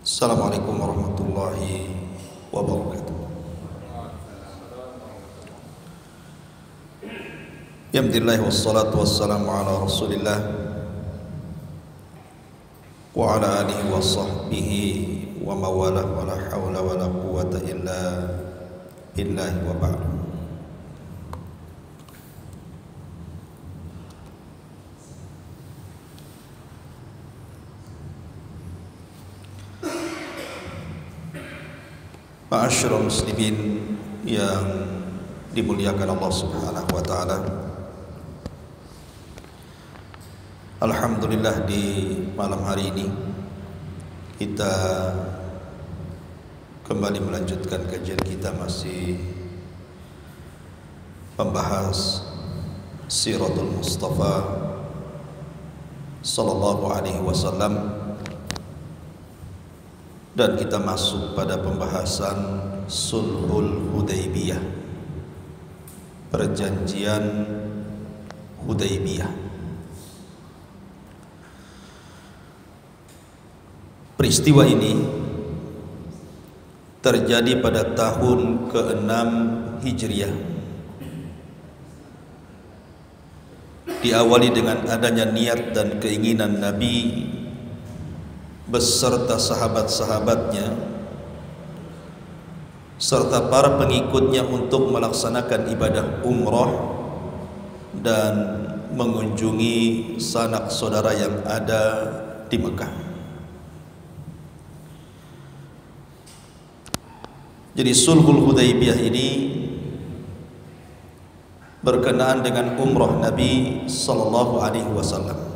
Assalamualaikum warahmatullahi wabarakatuh. Alhamdulillah wassalatu wassalamu ala Rasulillah wa ala alihi wa sahbihi wa mawalah wa la hawla wa la quwwata illa billahi wa ba'd. Ma'asyiral muslimin yang dimuliakan Allah Subhanahu wa taala. Alhamdulillah di malam hari ini kita kembali melanjutkan kajian kita, masih membahas Siratul Mustafa sallallahu alaihi wasallam, dan kita masuk pada pembahasan Sulhul Hudaybiyah, perjanjian Hudaybiyah. Peristiwa ini terjadi pada tahun ke-6 Hijriah. Diawali dengan adanya niat dan keinginan Nabi beserta sahabat-sahabatnya serta para pengikutnya untuk melaksanakan ibadah umrah dan mengunjungi sanak saudara yang ada di Mekah. Jadi Sulhul Hudaybiyah ini berkenaan dengan umrah Nabi sallallahu alaihi wasallam.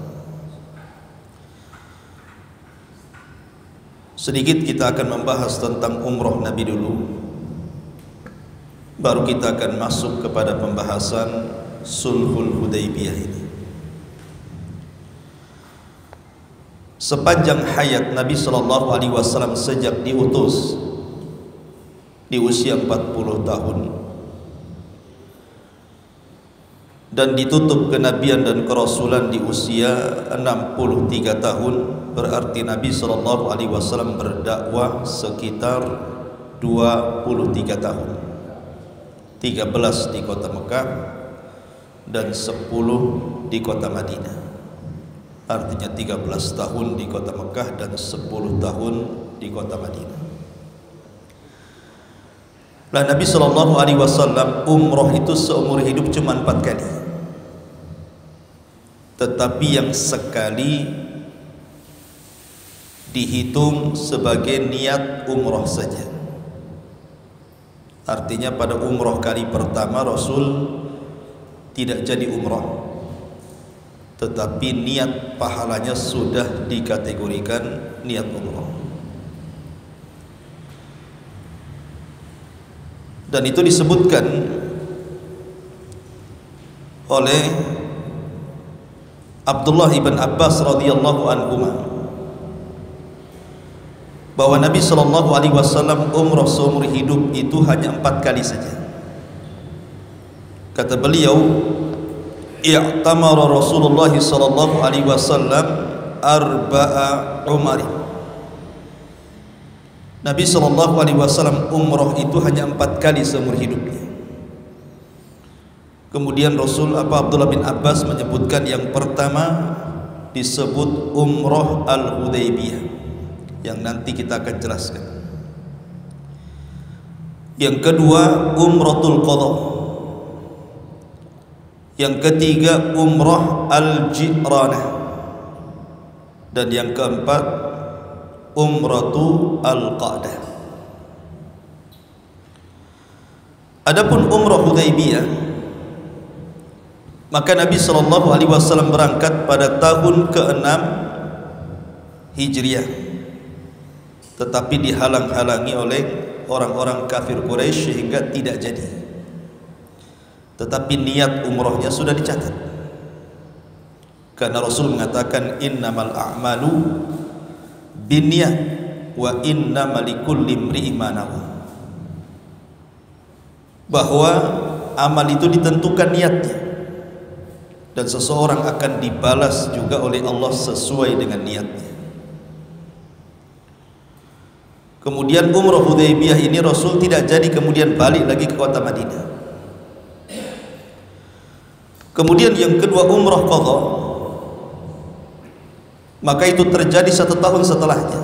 Sedikit kita akan membahas tentang umrah Nabi dulu, baru kita akan masuk kepada pembahasan Sulhul Hudaybiyah ini. Sepanjang hayat Nabi sallallahu alaihi wasallam sejak diutus di usia 40 tahun dan ditutup kenabian dan kerasulan di usia 63 tahun, berarti Nabi sallallahu alaihi wasallam berdakwah sekitar 23 tahun. 13 di kota Mekah dan 10 di kota Madinah. Artinya 13 tahun di kota Mekah dan 10 tahun di kota Madinah. Lah Nabi sallallahu alaihi wasallam umrah itu seumur hidup cuma 4 kali. Tetapi yang sekali dihitung sebagai niat umrah saja. Artinya pada umrah kali pertama Rasul tidak jadi umrah, tetapi niat pahalanya sudah dikategorikan niat umrah. Dan itu disebutkan oleh Abdullah ibn Abbas radhiyallahu anhuma bahwa Nabi sallallahu alaihi wasallam umrah seumur hidup itu hanya 4 kali saja. Kata beliau, i'tamara Rasulullah sallallahu alaihi wasallam arba'a umari. Nabi sallallahu alaihi wasallam umrah itu hanya 4 kali seumur hidupnya. Kemudian Abdullah bin Abbas menyebutkan yang pertama disebut umrah al-Hudaybiyah, yang nanti kita akan jelaskan. Yang kedua umratul qadha. Yang ketiga umrah al-Ji'ranah. Dan yang keempat umratu al-Qadah. Adapun umrah Hudaybiyah, maka Nabi sallallahu alaihi wasallam berangkat pada tahun ke-6 Hijriah, tetapi dihalang-halangi oleh orang-orang kafir Quraisy sehingga tidak jadi. Tetapi niat umrahnya sudah dicatat, karena Rasul mengatakan innamal a'malu binniyat wa innamal likulli imri'in ma nawa, bahwa amal itu ditentukan niatnya dan seseorang akan dibalas juga oleh Allah sesuai dengan niatnya. Kemudian umrah Hudaybiyah ini Rasul tidak jadi kemudian balik lagi ke kota Madinah. Kemudian yang kedua umrah qadha, maka itu terjadi 1 tahun setelahnya.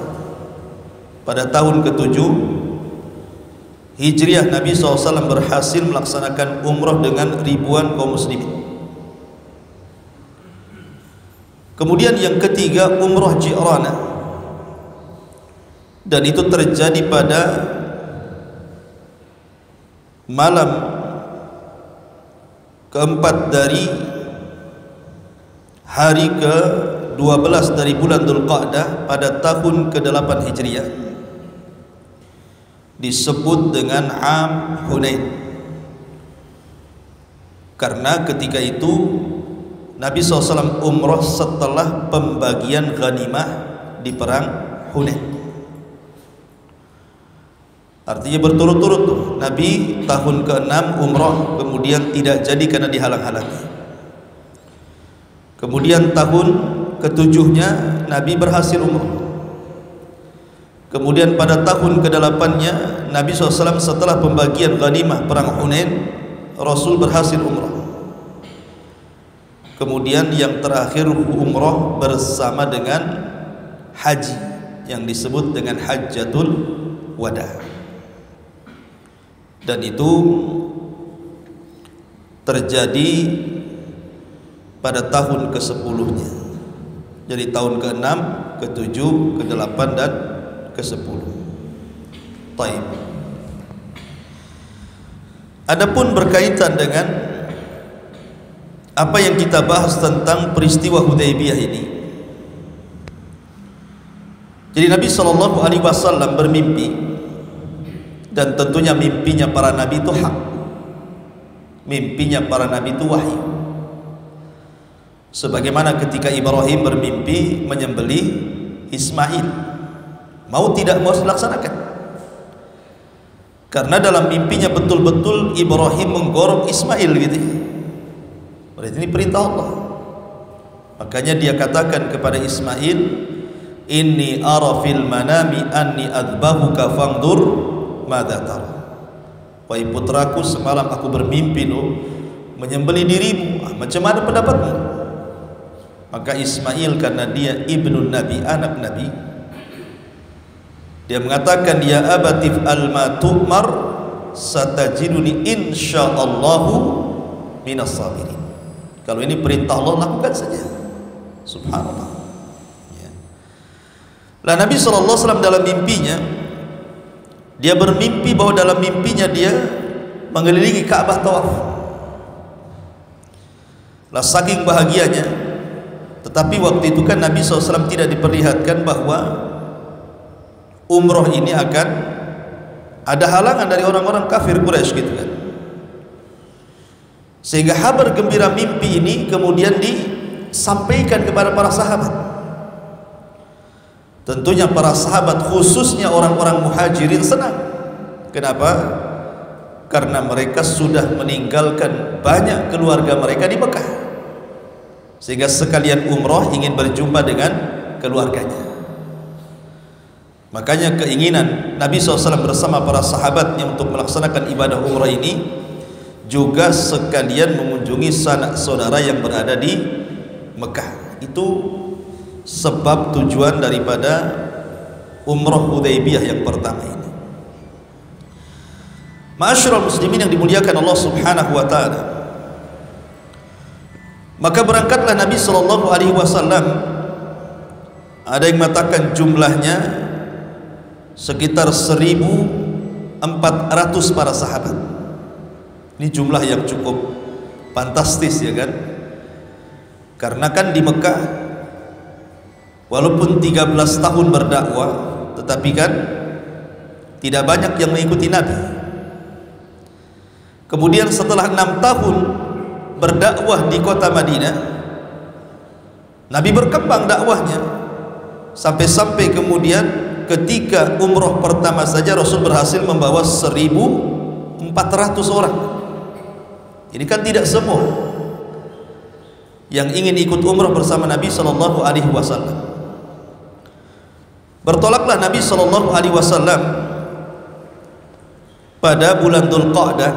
Pada tahun ke-7 Hijriah, Nabi SAW berhasil melaksanakan umrah dengan ribuan kaum muslimin. Kemudian yang ketiga umrah Ji'rana, dan itu terjadi pada malam keempat dari hari ke-12 dari bulan Dzulqa'dah pada tahun ke-8 Hijriah, disebut dengan Am Hunain, karena ketika itu Nabi SAW umrah setelah pembagian ghanimah di perang Hunain. Artinya berturut-turut tuh. Nabi tahun ke-6 umrah, kemudian tidak jadi karena dihalang-halangi. Kemudian tahun ke-7-nya Nabi berhasil umrah. Kemudian pada tahun ke-8-nya Nabi SAW setelah pembagian ghanimah perang Hunain, Rasul berhasil umrah. Kemudian yang terakhir umrah bersama dengan haji yang disebut dengan Hajjatul Wada. Dan itu terjadi pada tahun ke-10-nya. Jadi tahun ke-6, ke-7, ke-8 dan ke-10. Taib. Adapun berkaitan dengan apa yang kita bahas tentang peristiwa Hudaybiyah ini. Jadi Nabi SAW bermimpi, dan tentunya mimpinya para nabi itu hak. Mimpinya para nabi itu wahyu. Sebagaimana ketika Ibrahim bermimpi menyembelih Ismail, mau tidak mau dilaksanakan, karena dalam mimpinya betul-betul Ibrahim menggorok Ismail gitu. Berarti ini perintah Allah. Makanya dia katakan kepada Ismail, inni ara fil manami anni adbahuka fangdur madza tara. Wahai putraku, semalam aku bermimpi lo menyembelih dirimu, macam mana pendapatmu? Maka Ismail, karena dia ibnu Nabi, anak Nabi, dia mengatakan, ya abatif al-ma tu'mar satajiduni insyaallahu minas sabirin. Kalau ini perintah Allah, lakukan saja. Subhanallah ya. Lah Nabi SAW dalam mimpinya, dia bermimpi bahwa dalam mimpinya dia mengelilingi Ka'bah tawaf. Lah saking bahagianya, tetapi waktu itu kan Nabi SAW tidak diperlihatkan bahwa umroh ini akan ada halangan dari orang-orang kafir Quraisy gitu kan. Sehingga kabar gembira mimpi ini kemudian disampaikan kepada para sahabat. Tentunya para sahabat, khususnya orang-orang muhajirin, senang. Kenapa? Karena mereka sudah meninggalkan banyak keluarga mereka di Mekah, sehingga sekalian umroh ingin berjumpa dengan keluarganya. Makanya keinginan Nabi SAW bersama para sahabatnya untuk melaksanakan ibadah umrah ini juga sekalian mengunjungi sanak saudara yang berada di Mekah. Itu sebab tujuan daripada umrah Hudaybiyah yang pertama ini. Ma'asyiral muslimin yang dimuliakan Allah Subhanahu wa taala, maka berangkatlah Nabi SAW. Ada yang mengatakan jumlahnya sekitar 1.400 para sahabat. Ini jumlah yang cukup fantastis ya kan? Karena kan di Mekah walaupun 13 tahun berdakwah, tetapi kan tidak banyak yang mengikuti Nabi. Kemudian setelah 6 tahun berdakwah di kota Madinah, Nabi berkembang dakwahnya sampai-sampai kemudian ketika umroh pertama saja Rasul berhasil membawa 1.400 orang. Ini kan tidak semua yang ingin ikut umroh bersama Nabi SAW. Bertolaklah Nabi sallallahu alaihi wasallam pada bulan Dzulqa'dah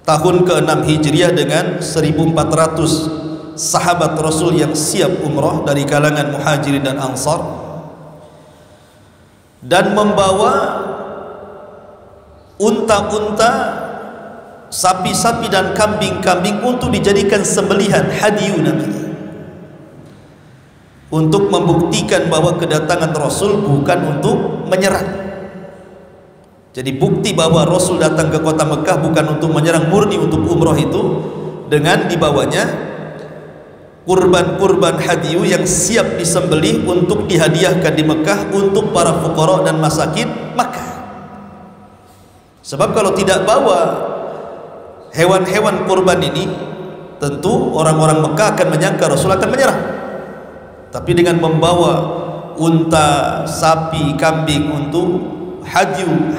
tahun ke-6 Hijriah dengan 1400 sahabat Rasul yang siap umrah dari kalangan Muhajirin dan Ansar, dan membawa unta-unta, sapi-sapi dan kambing-kambing untuk dijadikan sembelihan, hadiyu namanya, untuk membuktikan bahwa kedatangan Rasul bukan untuk menyerang. Jadi bukti bahwa Rasul datang ke kota Mekah bukan untuk menyerang, murni untuk umrah itu, dengan dibawanya kurban-kurban hadiyu yang siap disembelih untuk dihadiahkan di Mekah untuk para fuqara dan masakin Mekah. Sebab kalau tidak bawa hewan-hewan kurban ini, tentu orang-orang Mekah akan menyangka Rasul akan menyerang. Tapi dengan membawa unta, sapi, kambing untuk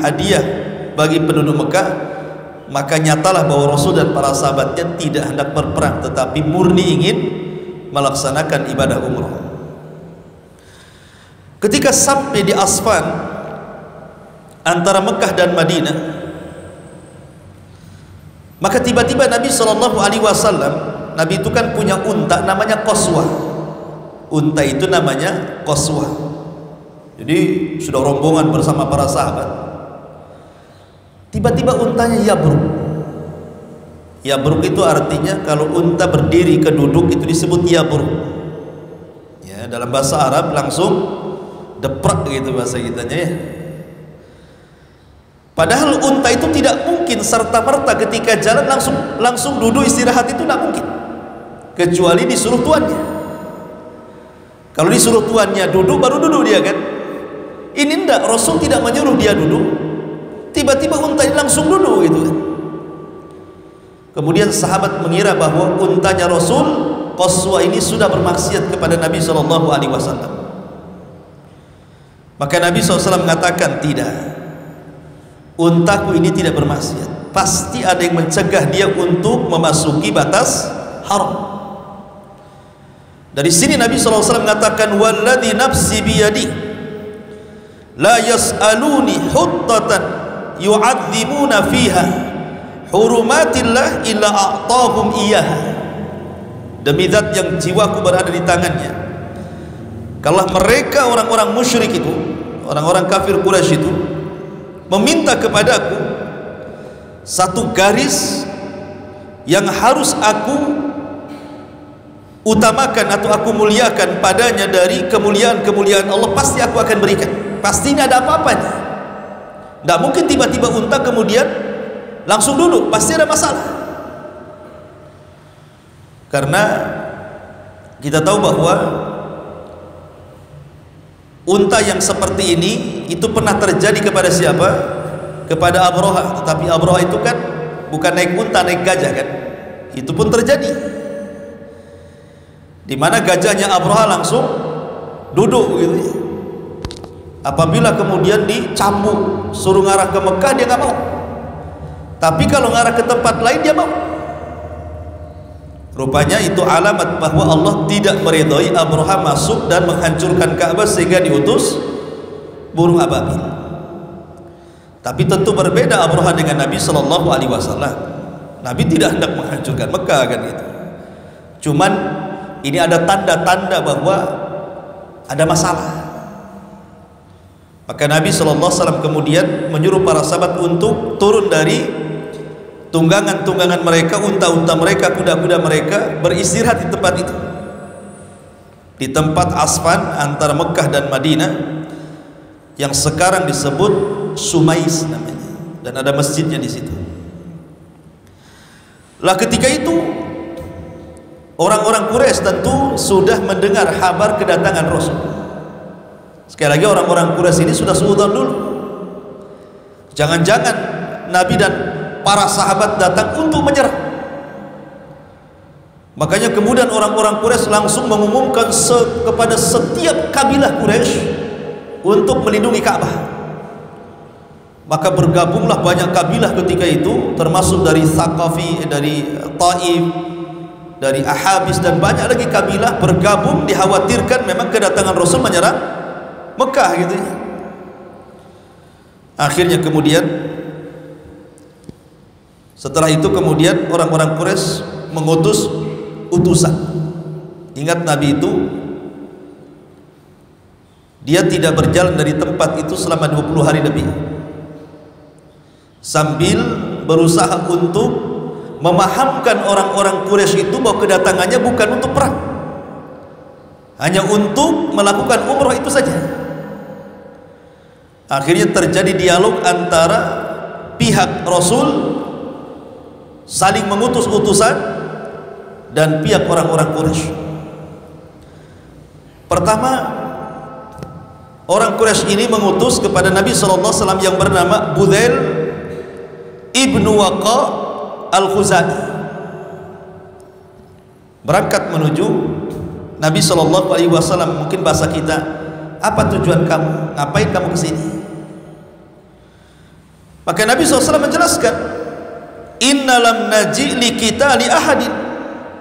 hadiah bagi penduduk Mekah, maka nyatalah bahwa Rasul dan para sahabatnya tidak hendak berperang, tetapi murni ingin melaksanakan ibadah umrah. Ketika sampai di Asfan antara Mekah dan Madinah, maka tiba-tiba Nabi sallallahu alaihi wasallam, Nabi itu kan punya unta namanya Qaswah. Unta itu namanya Qaswah. Jadi sudah rombongan bersama para sahabat. Tiba-tiba untanya yabruk. Yabruk itu artinya kalau unta berdiri ke duduk itu disebut yabruk. Ya, dalam bahasa Arab langsung deprak gitu bahasa kitanya ya. Padahal unta itu tidak mungkin serta-merta ketika jalan langsung duduk istirahat, itu tidak mungkin, kecuali disuruh tuannya. Kalau disuruh tuannya duduk, baru duduk dia kan. Ini enggak, Rasul tidak menyuruh dia duduk, tiba-tiba unta ini langsung duduk gitu kan. Kemudian sahabat mengira bahwa untanya Rasul, Qaswah ini, sudah bermaksiat kepada Nabi SAW. Maka Nabi SAW mengatakan, tidak, untaku ini tidak bermaksiat, pasti ada yang mencegah dia untuk memasuki batas haram. Dari sini Nabi SAW mengatakan, walladzi nafsi biyadi la yas'aluni huttatan yu'adzimuna fiha hurumatillah illa a'tahum iyaha. Demi zat yang jiwaku berada di tangannya, kalau mereka orang-orang musyrik itu, orang-orang kafir Quraisy itu meminta kepadaku satu garis yang harus aku utamakan atau aku muliakan padanya dari kemuliaan-kemuliaan Allah, pasti aku akan berikan. Pasti ini ada apa-apanya. Tidak mungkin tiba-tiba unta kemudian langsung duduk, pasti ada masalah. Karena kita tahu bahwa unta yang seperti ini itu pernah terjadi kepada siapa? Kepada Abraha. Tetapi Abraha itu kan bukan naik unta, naik gajah kan. Itu pun terjadi, di mana gajahnya Abraha langsung duduk gitu ya. Apabila kemudian dicambuk suruh ngarah ke Mekah, dia nggak mau. Tapi kalau ngarah ke tempat lain dia mau. Rupanya itu alamat bahwa Allah tidak meridhai Abraha masuk dan menghancurkan Ka'bah sehingga diutus burung ababil. Tapi tentu berbeda Abraha dengan Nabi sallallahu alaihi wasallam. Nabi tidak hendak menghancurkan Mekah kan gitu. Cuman ini ada tanda-tanda bahwa ada masalah. Maka Nabi SAW kemudian menyuruh para sahabat untuk turun dari tunggangan-tunggangan mereka, unta-unta mereka, kuda-kuda mereka, beristirahat di tempat itu, di tempat Asfan antara Mekah dan Madinah, yang sekarang disebut Sumais namanya, dan ada masjidnya di situ. Lah ketika itu orang-orang Quraisy tentu sudah mendengar kabar kedatangan Rasul. Sekali lagi, orang-orang Quraisy ini sudah suudzon dulu. Jangan-jangan Nabi dan para sahabat datang untuk menyerang. Makanya kemudian orang-orang Quraisy langsung mengumumkan kepada setiap kabilah Quraisy untuk melindungi Ka'bah. Maka bergabunglah banyak kabilah ketika itu, termasuk dari Thaqafi, dari Taif, dari Ahabis, dan banyak lagi kabilah bergabung, dikhawatirkan memang kedatangan Rasul menyerang Mekah gitu ya. Akhirnya kemudian setelah itu kemudian orang-orang Quraisy mengutus utusan. Ingat Nabi itu dia tidak berjalan dari tempat itu selama 20 hari lebih, sambil berusaha untuk memahamkan orang-orang Quraisy itu bahwa kedatangannya bukan untuk perang, hanya untuk melakukan umroh itu saja. Akhirnya terjadi dialog antara pihak Rasul saling mengutus utusan dan pihak orang-orang Quraisy. Pertama, orang Quraisy ini mengutus kepada Nabi SAW yang bernama Budzail ibnu Waqa al-Khuzai, berangkat menuju Nabi SAW. Mungkin bahasa kita, apa tujuan kamu? Ngapain kamu kesini? Maka Nabi SAW menjelaskan, inna lam naji li kita li ahadin,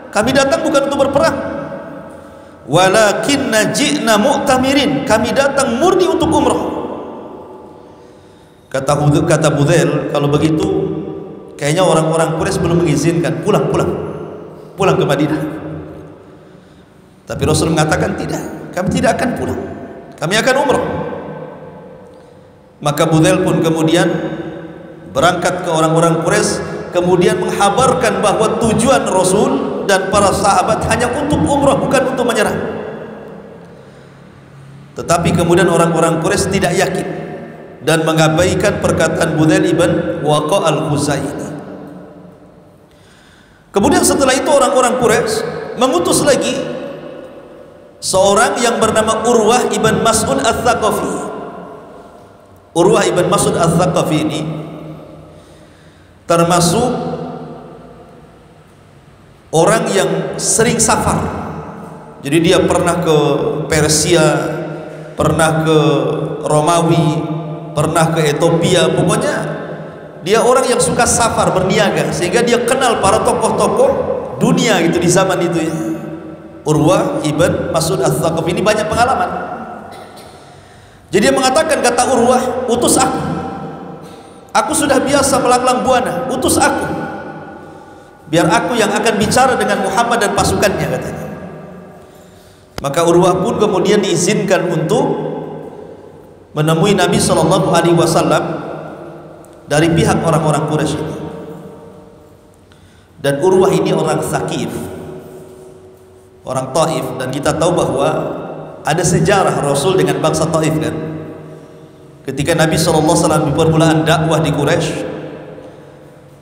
kami datang bukan untuk berperang, walakin naji'na mu'tamirin, kami datang murni untuk umrah. Kata Budzail, kalau begitu kayaknya orang-orang Quraisy belum mengizinkan, pulang ke Madinah. Tapi Rasul mengatakan tidak, kami tidak akan pulang, kami akan umrah. Maka Budzail pun kemudian berangkat ke orang-orang Quraisy, kemudian menghabarkan bahwa tujuan Rasul dan para sahabat hanya untuk umrah, bukan untuk menyerang. Tetapi kemudian orang-orang Quraisy tidak yakin dan mengabaikan perkataan Budzail ibn Waqa al-Khuzai ini. Kemudian setelah itu orang-orang Quraisy mengutus lagi seorang yang bernama Urwah ibn Mas'ud al-Thaqafi. Urwah ibn Mas'ud al-Thaqafi ini termasuk orang yang sering safar. Jadi dia pernah ke Persia, pernah ke Romawi, pernah ke Ethiopia. Pokoknya dia orang yang suka safar, berniaga, sehingga dia kenal para tokoh-tokoh dunia gitu di zaman itu ya. Urwah ibn Mas'ud al-Thaqafi ini banyak pengalaman. Jadi dia mengatakan, kata Urwah, utus aku sudah biasa melanglang buana, utus aku, biar aku yang akan bicara dengan Muhammad dan pasukannya, katanya. Maka Urwah pun kemudian diizinkan untuk menemui Nabi SAW dari pihak orang-orang Quraisy ini. Dan Urwah ini orang Thaqif, orang Taif, dan kita tahu bahwa ada sejarah Rasul dengan bangsa Taif kan. Ketika Nabi SAW di permulaan dakwah di Quraisy,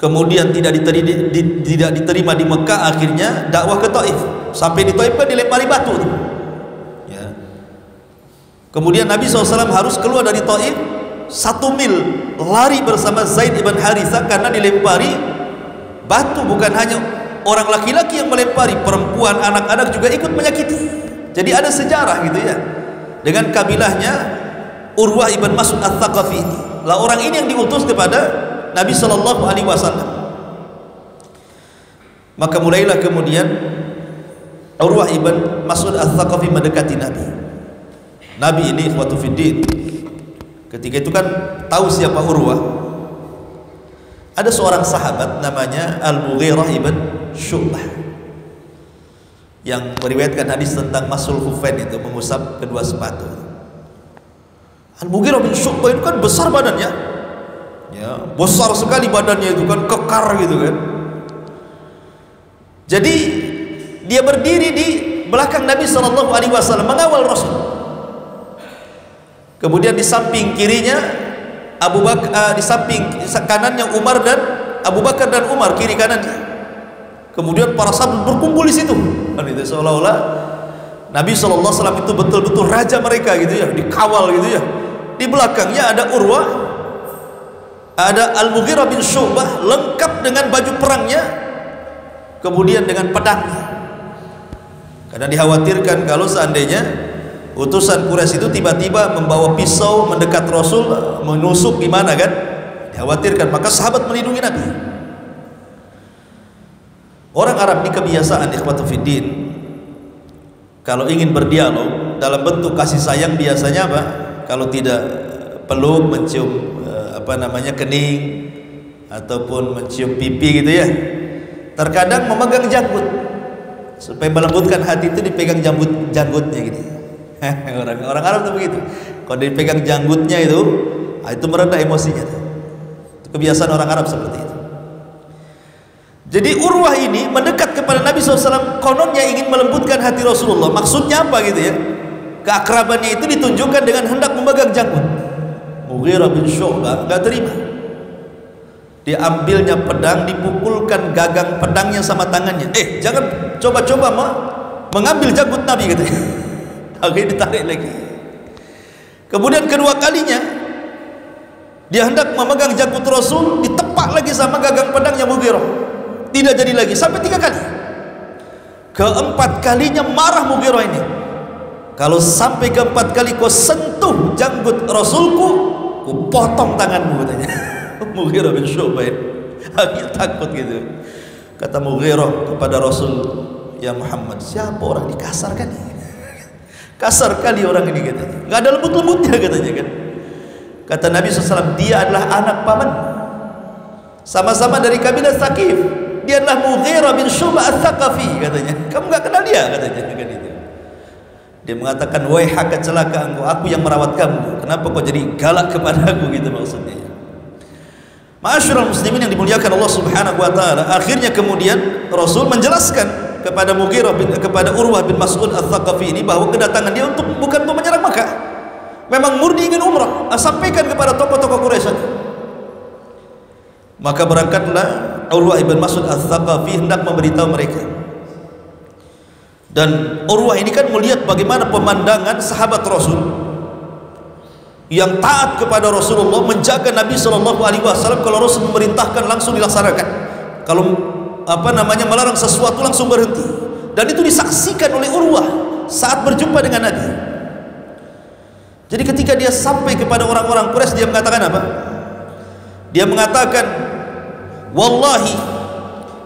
kemudian tidak diterima di Mekah, akhirnya dakwah ke Taif. Sampai di Taif kan dilempari batu ya. Kemudian Nabi SAW harus keluar dari Taif 1 mil, lari bersama Zaid ibn Harithah karena dilempari batu. Bukan hanya orang laki-laki yang melempari, perempuan, anak-anak juga ikut menyakiti. Jadi ada sejarah gitu ya dengan kabilahnya Urwah ibn Mas'ud al-Thaqafi ini. Lah orang ini yang diutus kepada Nabi SAW. Maka mulailah kemudian Urwah ibn Mas'ud al-Thaqafi mendekati Nabi. Nabi ini ikhwatu fiddin, ketika itu kan tahu siapa Urwah. Ada seorang sahabat namanya Al-Mughirah ibn Syu'bah yang meriwayatkan hadis tentang masul khufain, itu mengusap kedua sepatu. Al-Mughirah bin Syu'bah itu kan besar badannya ya, besar sekali badannya itu kan, kekar gitu kan. Jadi dia berdiri di belakang Nabi SAW mengawal Rasul. Kemudian di samping kirinya Abu Bakar, di samping kanannya Umar dan Abu Bakar dan Umar, kiri kanannya. Kemudian para sahabat berkumpul di situ. Kan itu seolah-olah Nabi SAW itu betul-betul raja mereka gitu ya, dikawal gitu ya. Di belakangnya ada Urwah, ada Al-Mughirah bin Syu'bah lengkap dengan baju perangnya, kemudian dengan pedangnya. Karena dikhawatirkan kalau seandainya utusan Quraisy itu tiba-tiba membawa pisau mendekat Rasul, menusuk gimana kan, dikhawatirkan. Maka sahabat melindungi Nabi. Orang Arab ini kebiasaan ikhwatu fiddin, kalau ingin berdialog dalam bentuk kasih sayang biasanya apa? Kalau tidak peluk, mencium kening ataupun mencium pipi gitu ya. Terkadang memegang janggut supaya melembutkan hati, itu dipegang janggutnya gitu. Orang Arab tuh begitu. Kalau dipegang janggutnya itu meredah emosinya tuh. Itu kebiasaan orang Arab seperti itu. Jadi Urwah ini mendekat kepada Nabi SAW, kononnya ingin melembutkan hati Rasulullah. Maksudnya apa gitu ya? Keakrabannya itu ditunjukkan dengan hendak memegang janggut. Mughirah bin Syu'bah gak terima. Dia ambilnya pedang, dipukulkan gagang pedangnya sama tangannya. Jangan coba-coba mengambil janggut Nabi gitu. Akhirnya ditarik lagi. Kemudian kedua kalinya dia hendak memegang janggut Rasul, ditepak lagi sama gagang pedangnya Mughirah. Tidak jadi lagi, sampai 3 kali. Keempat kalinya marah Mughirah ini. Kalau sampai keempat kali kau sentuh janggut Rasulku, ku potong tanganmu katanya. Mughirah bin Syu'bah akhirnya takut gitu. Kata Mughirah kepada Rasul, ya Muhammad, siapa orang dikasarkan ini? Kasar kali orang ini katanya, nggak ada lembut-lembutnya katanya kan. Kata Nabi SAW, dia adalah anak paman, sama-sama dari kabilah Thaqif. Dia adalah Mughirah bin Syu'bah Ats-Tsaqafi katanya. Kamu enggak kenal dia katanya kan itu. Dia mengatakan, "Waihaka, celaka engkau, aku yang merawat kamu. Kenapa kau jadi galak kepada aku?" gitu maksudnya. Ma'asyiral muslimin yang dimuliakan Allah Subhanahu wa taala, akhirnya kemudian Rasul menjelaskan kepada kepada Urwah bin Mas'ud Ats-Tsaqafi ini bahwa kedatangan dia bukan untuk menyerang Makkah. Memang murni ingin umrah. Sampaikan kepada tokoh-tokoh Quraisy. Maka berangkatlah Urwah bin Mas'ud Ats-Tsaqafi hendak memberitahu mereka. Dan Urwah ini kan melihat bagaimana pemandangan sahabat Rasul yang taat kepada Rasulullah, menjaga Nabi SAW. Kalau Rasul memerintahkan langsung dilaksanakan, kalau melarang sesuatu langsung berhenti. Dan itu disaksikan oleh Urwah saat berjumpa dengan Nabi. Jadi ketika dia sampai kepada orang-orang Quraisy, dia mengatakan apa? Dia mengatakan, wallahi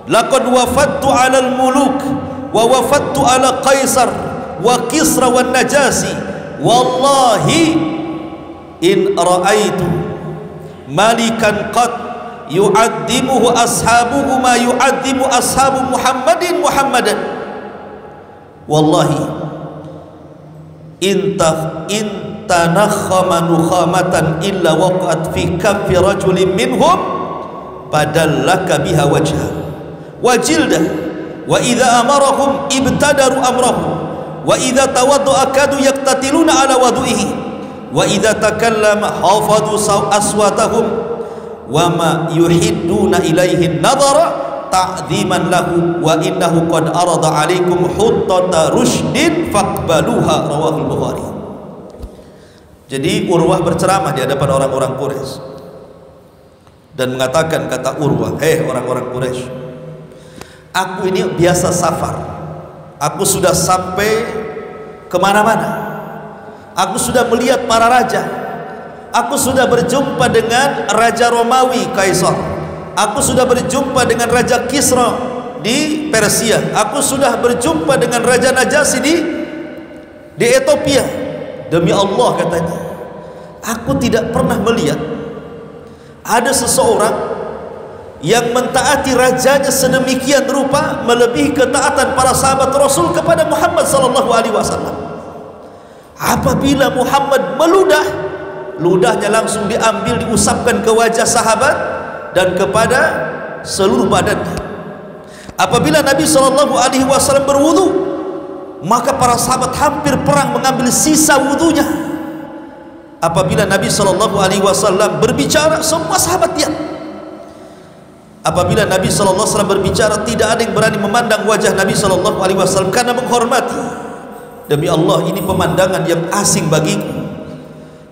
laqad wafattu 'alal muluk wa wafattu 'ala Qaisar wa Kisra wan Najasi, wallahi in ra'aitu malikan qad yu'addimuhu ashabuhu ma yu'addimu ashabu Muhammadan, wallahi in tanakhama nukhamatan illa waqa'at fi kaffi rajulin minhum badallaka biha wajha wa jildah, wa idza amarahum ibtadaru amrahum, wa idza tawadda'a kadu yaqtatiluna ala wadu'ihi, wa idza takallama hafadhu aswatahum wa ma yuhidduna ilaihi nadhara ta'dhiman lahu wa innahu qad arada 'alaikum huttata rushdin faqbaluha, rawahul Bukhari. Jadi Urwah berceramah di hadapan orang-orang Quraisy dan mengatakan, kata Urwah, orang-orang Quraisy, aku ini biasa safar, aku sudah sampai kemana-mana, aku sudah melihat para raja, aku sudah berjumpa dengan Raja Romawi Kaisar, aku sudah berjumpa dengan Raja Kisra di Persia, aku sudah berjumpa dengan Raja Najasi di Ethiopia. Demi Allah katanya, aku tidak pernah melihat ada seseorang yang mentaati rajanya sedemikian rupa melebihi ketaatan para sahabat Rasul kepada Muhammad sallallahu alaihi wasallam. Apabila Muhammad meludah, ludahnya langsung diambil, diusapkan ke wajah sahabat dan kepada seluruh badannya. Apabila Nabi sallallahu alaihi wasallam berwudu, maka para sahabat hampir perang mengambil sisa wudunya. Apabila Nabi SAW berbicara, semua sahabat diam. Apabila Nabi SAW berbicara, tidak ada yang berani memandang wajah Nabi SAW karena menghormati. Demi Allah, ini pemandangan yang asing bagiku.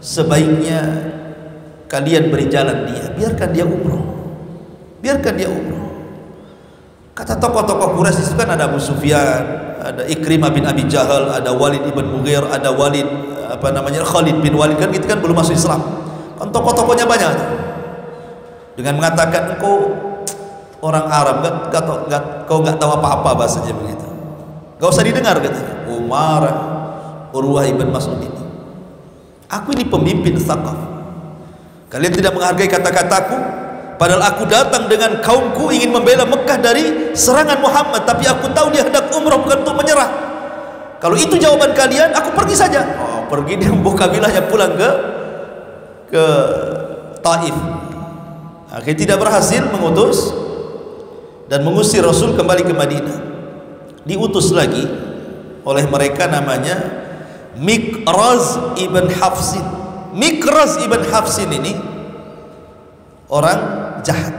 Sebaiknya kalian beri jalan dia, biarkan dia umroh, biarkan dia umroh. Kata tokoh-tokoh Quraisy itu kan ada Abu Sufyan, ada Ikrimah bin Abi Jahal, ada Walid ibn Mughirah, ada Walid Khalid bin Walid, kan gitu kan belum masuk Islam. Kan tokoh-tokohnya banyak. Dengan mengatakan, engkau orang Arab, kau nggak tahu apa-apa, bahasanya begitu. Gak usah didengar katanya. Marah. Urwah ibn Mas'ud ini, aku ini pemimpin Thaqaf, kalian tidak menghargai kata-kataku, padahal aku datang dengan kaumku ingin membela Mekah dari serangan Muhammad, tapi aku tahu dia hendak umrah bukan untuk menyerah. Kalau itu jawaban kalian, aku pergi saja. Oh, pergi dia membawa kabilahnya pulang ke Taif. Akhirnya tidak berhasil mengutus dan mengusir Rasul kembali ke Madinah. Diutus lagi oleh mereka namanya Mikraz ibn Hafsin. Mikraz ibn Hafsin ini orang jahat.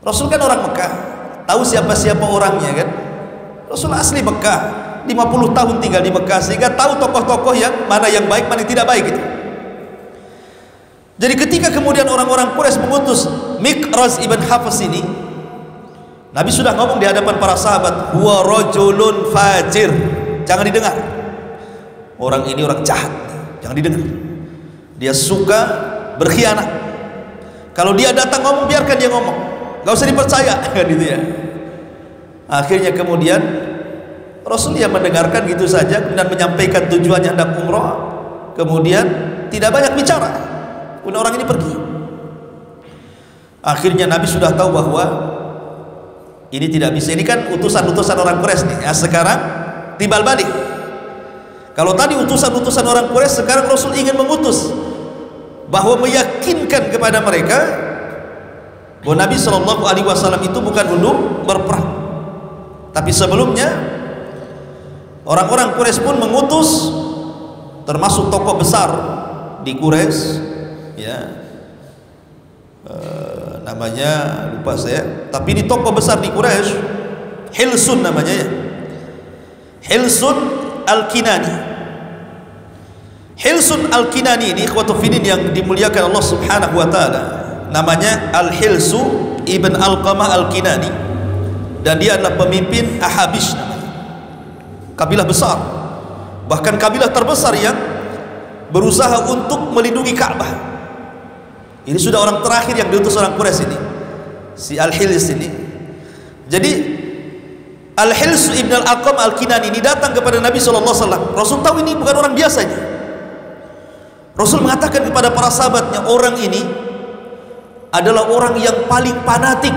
Rasul kan orang Mekah, tahu siapa-siapa orangnya kan. Rasul asli Mekah, 50 tahun tinggal di Mekah, sehingga tahu tokoh-tokoh yang mana yang baik, mana yang tidak baik gitu. Jadi ketika kemudian orang-orang Quraisy mengutus Mikraz ibn Hafs ini, Nabi sudah ngomong di hadapan para sahabat, huwa rajulun fajir, jangan didengar. Orang ini orang jahat, jangan didengar. Dia suka berkhianat. Kalau dia datang ngomong, biarkan dia ngomong, gak usah dipercaya kan gitu ya. Akhirnya kemudian Rasul yang mendengarkan gitu saja dan menyampaikan tujuannya hendak umrah, kemudian tidak banyak bicara, kemudian orang ini pergi. Akhirnya Nabi sudah tahu bahwa ini tidak bisa, ini kan utusan-utusan orang Quraisy nih. Ya, sekarang timbal balik. Kalau tadi utusan-utusan orang Quraisy, sekarang Rasul ingin mengutus bahwa meyakinkan kepada mereka bahwa Nabi SAW itu bukan dulu berperang, tapi sebelumnya orang-orang Quraisy pun mengutus, termasuk tokoh besar di Quraisy, ya, namanya lupa saya, tapi ini tokoh besar di Quraisy, Hilsun namanya ya, Hilsun Al-Kinani. Hilsun Al-Kinani ini ikhwatu fillah yang dimuliakan Allah Subhanahu wa taala, namanya Al-Hilsu ibn Alqamah Al-Kinani, dan dia adalah pemimpin Ahabish namanya, kabilah besar, bahkan kabilah terbesar yang berusaha untuk melindungi Ka'bah. Ini sudah orang terakhir yang diutus orang Quraisy ini, si Al-Hils ini. Jadi Al-Hils ibn Al-Aqam Al-Kinani ini datang kepada Nabi SAW. Rasul tahu ini bukan orang biasanya. Rasul mengatakan kepada para sahabatnya, orang ini adalah orang yang paling fanatik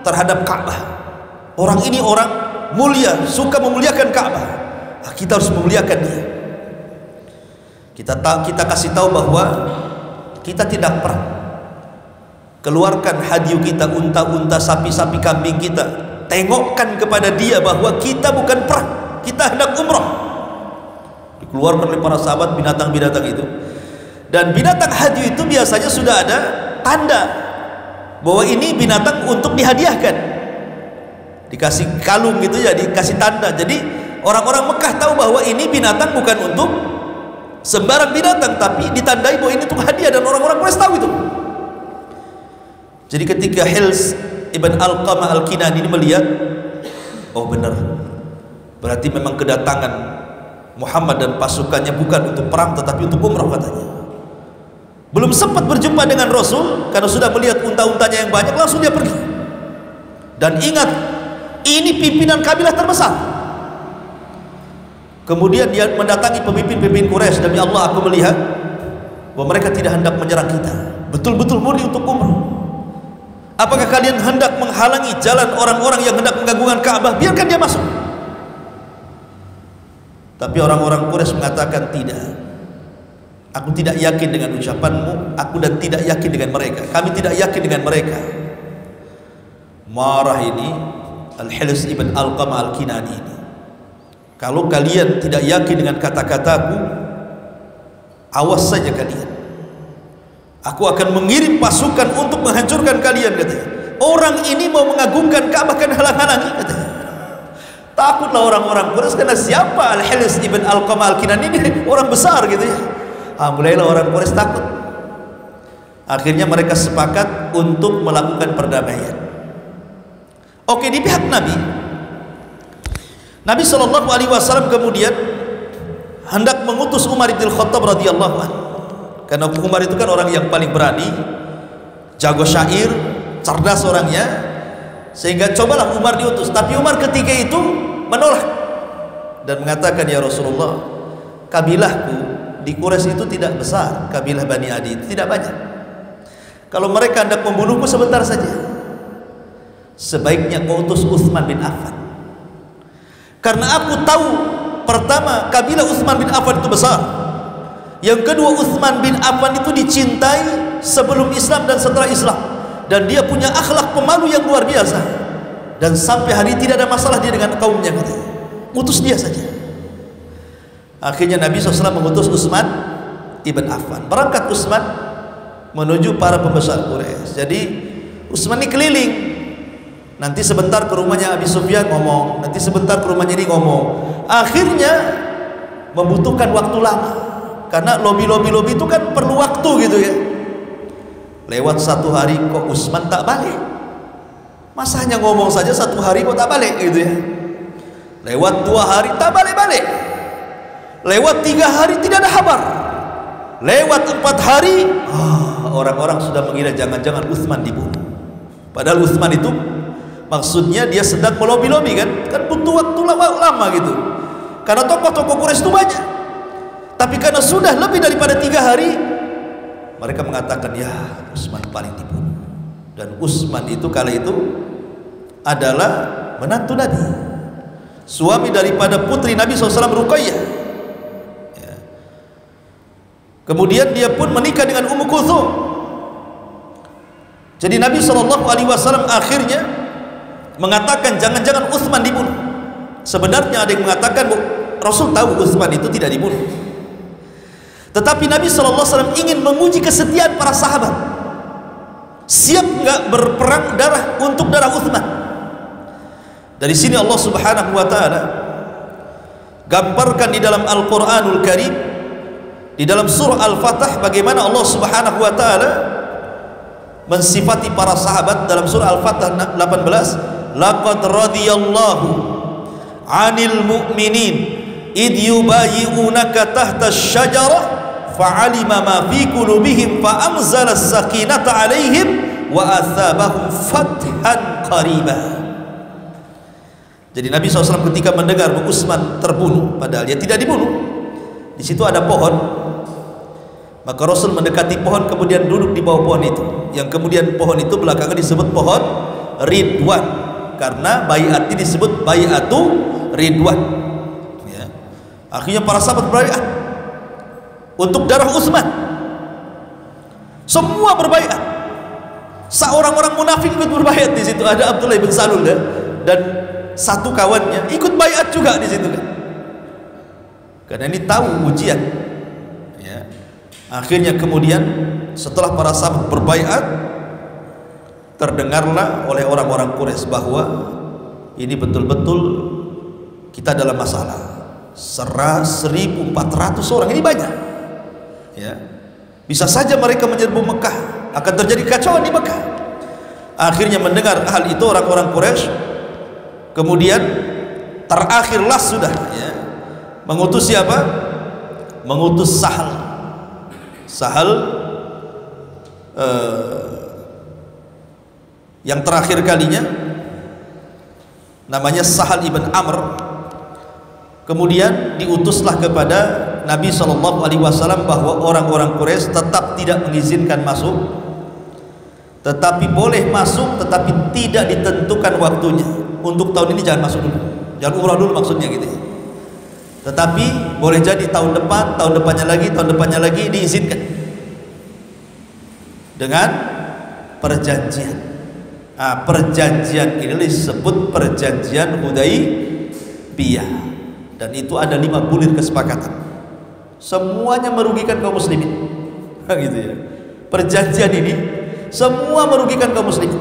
terhadap Ka'bah. Orang ini orang mulia, suka memuliakan Ka'bah. Nah, kita harus memuliakan dia. Kita kasih tahu bahwa kita tidak perang. Keluarkan hadiu kita, unta-unta, sapi-sapi, kambing kita. Tengokkan kepada dia bahwa kita bukan perang, kita hendak umrah. Dikeluarkan oleh para sahabat binatang-binatang itu. Dan binatang hadiu itu biasanya sudah ada tanda bahwa ini binatang untuk dihadiahkan, dikasih kalung gitu ya, dikasih tanda. Jadi orang-orang Mekah tahu bahwa ini binatang bukan untuk sembarang binatang, tapi ditandai bahwa ini untuk hadiah, dan orang-orang Quraisy tahu itu. Jadi ketika Hils ibn Alqamah Al-Kinani ini melihat, oh benar, berarti memang kedatangan Muhammad dan pasukannya bukan untuk perang tetapi untuk umrah katanya. Belum sempat berjumpa dengan Rasul karena sudah melihat unta-untanya yang banyak, langsung dia pergi. Dan ingat, ini pimpinan kabilah terbesar. Kemudian dia mendatangi pemimpin-pemimpin Quraisy, demi Allah aku melihat bahwa mereka tidak hendak menyerang kita, betul-betul murni untuk umrah. Apakah kalian hendak menghalangi jalan orang-orang yang hendak mengganggukan Ka'bah? Biarkan dia masuk. Tapi orang-orang Quraisy mengatakan tidak. Aku tidak yakin dengan ucapanmu, aku dan tidak yakin dengan mereka. Kami tidak yakin dengan mereka. Marah ini Al-Hils ibn Alqamah Al-Kinani ini. Kalau kalian tidak yakin dengan kata-kataku, awas saja kalian. Aku akan mengirim pasukan untuk menghancurkan kalian, katanya. Orang ini mau mengagungkan Ka'bah, kan halang-halangi, katanya. Takutlah orang-orang Quraisy, karena siapa Al-Hils ibn Alqamah Al-Kinani ini orang besar gitu ya. Mulailah orang Quraisy takut. Akhirnya mereka sepakat untuk melakukan perdamaian. Oke, di pihak Nabi SAW kemudian hendak mengutus Umar bin Khattab radhiyallahu anhu. Karena Umar itu kan orang yang paling berani, jago syair, cerdas orangnya, sehingga cobalah Umar diutus. Tapi Umar ketika itu menolak. dan mengatakan, ya Rasulullah, kabilahku di Quraisy itu tidak besar, kabilah Bani Adi itu tidak banyak. Kalau mereka hendak membunuhku sebentar saja, sebaiknya kau utus Utsman bin Affan. Karena aku tahu, pertama, kabilah Utsman bin Affan itu besar. Yang kedua, Utsman bin Affan itu dicintai sebelum Islam dan setelah Islam, dan dia punya akhlak pemalu yang luar biasa, dan sampai hari ini tidak ada masalah dia dengan kaumnya. Utus dia saja. Akhirnya Nabi SAW mengutus Utsman ibn Affan. Berangkat Utsman menuju para pembesar Quraisy. Jadi Utsman ini keliling. Nanti sebentar ke rumahnya Abi Sufyan ngomong, nanti sebentar ke rumahnya ini ngomong. Akhirnya membutuhkan waktu lama, karena lobi-lobi itu kan perlu waktu gitu ya. Lewat 1 hari kok Utsman tak balik. Masa hanya ngomong saja 1 hari kok tak balik gitu ya. Lewat 2 hari tak balik-balik. Lewat 3 hari tidak ada kabar. Lewat 4 hari, orang-orang sudah mengira jangan-jangan Utsman dibunuh. Padahal Utsman itu maksudnya dia sedang melobi-lobi kan butuh waktu lama gitu. Karena tokoh-tokoh Quraisy itu banyak. Tapi karena sudah lebih daripada 3 hari, mereka mengatakan, ya Utsman paling dibunuh. Dan Utsman itu kala itu adalah menantu Nabi, suami daripada putri Nabi SAW, Ruqayyah ya. Kemudian dia pun menikah dengan Ummu Kulthum. Jadi Nabi SAW akhirnya mengatakan jangan-jangan Utsman dibunuh. Sebenarnya ada yang mengatakan Rasul tahu Utsman itu tidak dibunuh, tetapi Nabi SAW ingin menguji kesetiaan para sahabat, siap nggak berperang darah untuk darah Utsman. Dari sini Allah Subhanahu wa taala gambarkan di dalam Al-Qur'anul Karim, di dalam surah Al-Fatah, bagaimana Allah Subhanahu wa taala mensifati para sahabat dalam surah Al-Fatah 18. Laqad radiyallahu 'anil mu'minin id yubayyi'unaka tahta asy-syajarah fa'alima ma fi qulubihim fa anzala as-sakinata 'alaihim wa athabahum fathan qariba. Jadi Nabi SAW ketika mendengar Utsman terbunuh, padahal dia tidak dibunuh, di situ ada pohon, maka Rasul mendekati pohon, kemudian duduk di bawah pohon itu, yang kemudian pohon itu belakangan disebut pohon Ridwan, karena baiat ini disebut baiatu Ridwan ya. Akhirnya para sahabat berbaiat untuk darah Utsman, semua berbaiat. Seorang-orang munafik ikut berbaiat di situ, ada Abdullah bin Salul dan satu kawannya ikut baiat juga di situ kan. Karena ini tahu ujian ya. Akhirnya kemudian setelah para sahabat berbaiat, terdengarlah oleh orang-orang Quraisy bahwa ini betul-betul kita dalam masalah. 1.400 orang ini banyak ya. Bisa saja mereka menyerbu Mekah, akan terjadi kacauan di Mekah. Akhirnya mendengar hal itu orang-orang Quraisy, kemudian terakhirlah sudah ya, mengutus siapa? Mengutus Sahal yang terakhir kalinya namanya Sahal ibn Amr. Kemudian diutuslah kepada Nabi SAW bahwa orang-orang Quraisy tetap tidak mengizinkan masuk, tetapi boleh masuk, tetapi tidak ditentukan waktunya. Untuk tahun ini jangan masuk dulu, jangan umrah dulu maksudnya gitu ya. Tetapi boleh jadi tahun depan, tahun depannya lagi diizinkan dengan perjanjian. Perjanjian ini disebut perjanjian Hudaybiyah, dan itu ada 5 bulir kesepakatan, semuanya merugikan kaum muslimin gitu ya. Perjanjian ini semua merugikan kaum muslimin.